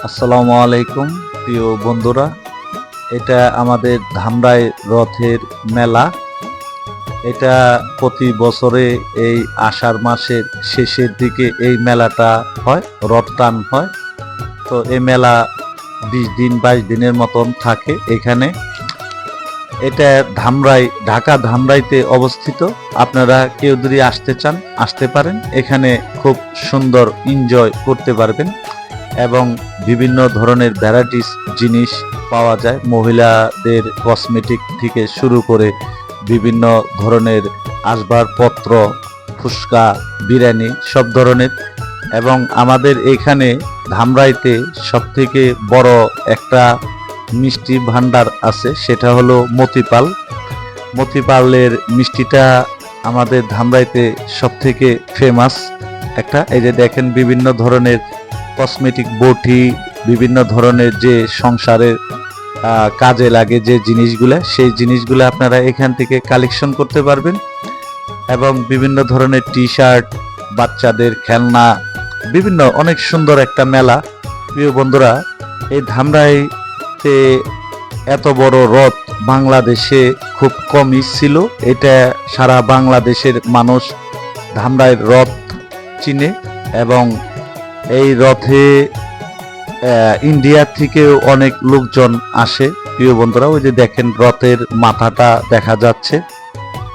আসসালামু আলাইকুম প্রিয় বন্ধুরা, এটা আমাদের ধামরাই রথের মেলা। এটা প্রতি বছরে এই আষাঢ় মাসের শেষের দিকে এই মেলাটা হয়, রথ টান হয়। তো এই মেলা 20 দিন 22 দিনের মতন থাকে এখানে। এটা ধামরাই, ঢাকা ধামরাইতে অবস্থিত। আপনারা কেউ যদি আসতে চান আসতে পারেন, এখানে খুব সুন্দর এনজয় করতে পারবেন এবং বিভিন্ন ধরনের ভ্যারাইটিস জিনিস পাওয়া যায়। মহিলাদের কসমেটিক থেকে শুরু করে বিভিন্ন ধরনের আসবাবপত্র, ফুচকা, বিরিয়ানি সব ধরনের। এবং আমাদের এখানে ধামরাইতে সবথেকে বড় একটা মিষ্টি ভান্ডার আছে, সেটা হলো মতিপাল। মতিপালের মিষ্টিটা আমাদের ধামরাইতে সবথেকে ফেমাস একটা। এই যে দেখেন বিভিন্ন ধরনের কসমেটিক বটি, বিভিন্ন ধরনের যে সংসারের কাজে লাগে যে জিনিসগুলা, সেই জিনিসগুলো আপনারা এখান থেকে কালেকশন করতে পারবেন। এবং বিভিন্ন ধরনের টি শার্ট, বাচ্চাদের খেলনা, বিভিন্ন অনেক সুন্দর একটা মেলা। প্রিয় বন্ধুরা, এই ধামরাইতে এত বড় রথ বাংলাদেশে খুব কমই ছিল। এটা সারা বাংলাদেশের মানুষ ধামরাইয়ের রথ চিনে। এবং এই রথে ইন্ডিয়া থেকেও অনেক লোকজন আসে। প্রিয় বন্ধুরা, ওই যে দেখেন রথের মাথাটা দেখা যাচ্ছে।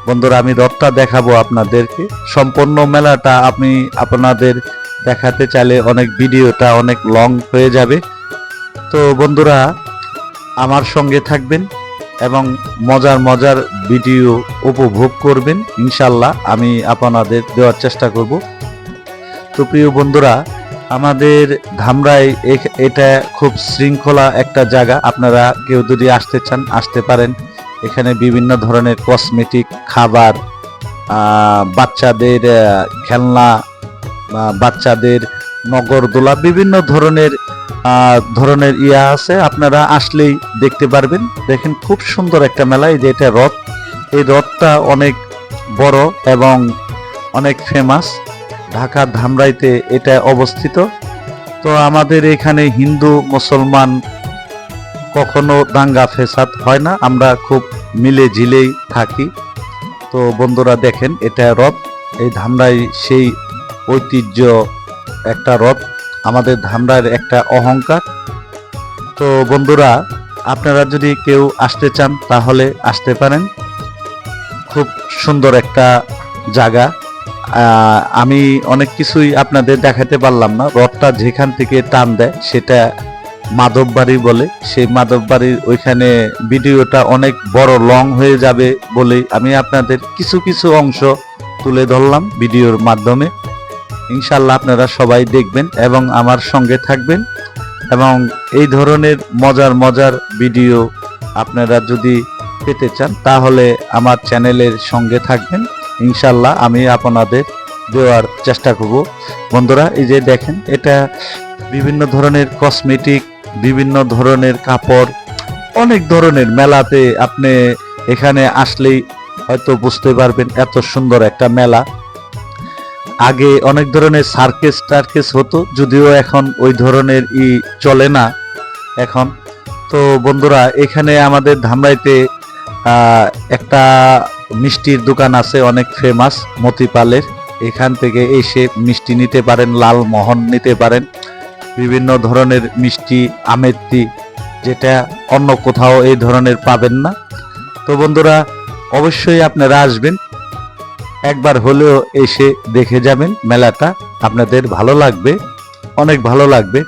বন্ধুরা, আমি রথটা দেখাবো আপনাদেরকে। সম্পূর্ণ মেলাটা আমি আপনাদের দেখাতে চাইলে অনেক ভিডিওটা অনেক লং হয়ে যাবে। তো বন্ধুরা, আমার সঙ্গে থাকবেন এবং মজার মজার ভিডিও উপভোগ করবেন। ইনশাল্লাহ আমি আপনাদের দেওয়ার চেষ্টা করব। তো প্রিয় বন্ধুরা, আমাদের ধামরাই এটা খুব শৃঙ্খলা একটা জায়গা। আপনারা কেউ যদি আসতে চান আসতে পারেন। এখানে বিভিন্ন ধরনের কসমেটিক, খাবার, বাচ্চাদের খেলনা, বাচ্চাদের নগরদোলা, বিভিন্ন ধরনের ইয়া আছে। আপনারা আসলেই দেখতে পারবেন। দেখেন খুব সুন্দর একটা মেলা। এই যে এটা রথ, এই রথটা অনেক বড় এবং অনেক ফেমাস। ঢাকা ধামরাইতে এটা অবস্থিত। তো আমাদের এখানে হিন্দু মুসলমান কখনো দাঙ্গা ফেসাদ হয় না, আমরা খুব মিলে ঝিলেই থাকি। তো বন্ধুরা দেখেন, এটা রথ। এই ধামরাই সেই ঐতিহ্য একটা রথ, আমাদের ধামরাইয়ের একটা অহংকার। তো বন্ধুরা, আপনারা যদি কেউ আসতে চান তাহলে আসতে পারেন। খুব সুন্দর একটা জায়গা। আমি অনেক কিছুই আপনাদের দেখাতে পারলাম না। রথটা যেখান থেকে টান দেয় সেটা মাধববাড়ি বলে। সেই মাধববাড়ির ওইখানে ভিডিওটা অনেক বড় লং হয়ে যাবে বলে আমি আপনাদের কিছু কিছু অংশ তুলে ধরলাম ভিডিওর মাধ্যমে। ইনশাল্লাহ আপনারা সবাই দেখবেন এবং আমার সঙ্গে থাকবেন। এবং এই ধরনের মজার মজার ভিডিও আপনারা যদি পেতে চান তাহলে আমার চ্যানেলের সঙ্গে থাকবেন। ইনশাল্লাহ আমি আপনাদের দেওয়ার চেষ্টা করব। বন্ধুরা, এই যে দেখেন, এটা বিভিন্ন ধরনের কসমেটিক, বিভিন্ন ধরনের কাপড়, অনেক ধরনের মেলাতে আপনি এখানে আসলেই হয়তো বুঝতে পারবেন এত সুন্দর একটা মেলা। আগে অনেক ধরনের সার্কেস টার্কেস হতো, যদিও এখন ওই ধরনের চলে না এখন। তো বন্ধুরা, এখানে আমাদের ধামরাইতে একটা মিষ্টির দোকান আছে অনেক ফেমাস, মতিপালের। এখান থেকে এসে মিষ্টি নিতে পারেন, লালমোহন নিতে পারেন, বিভিন্ন ধরনের মিষ্টি, আমেত্তি, যেটা অন্য কোথাও এই ধরনের পাবেন না। তো বন্ধুরা, অবশ্যই আপনারা আসবেন, একবার হলেও এসে দেখে যাবেন মেলাটা। আপনাদের ভালো লাগবে, অনেক ভালো লাগবে।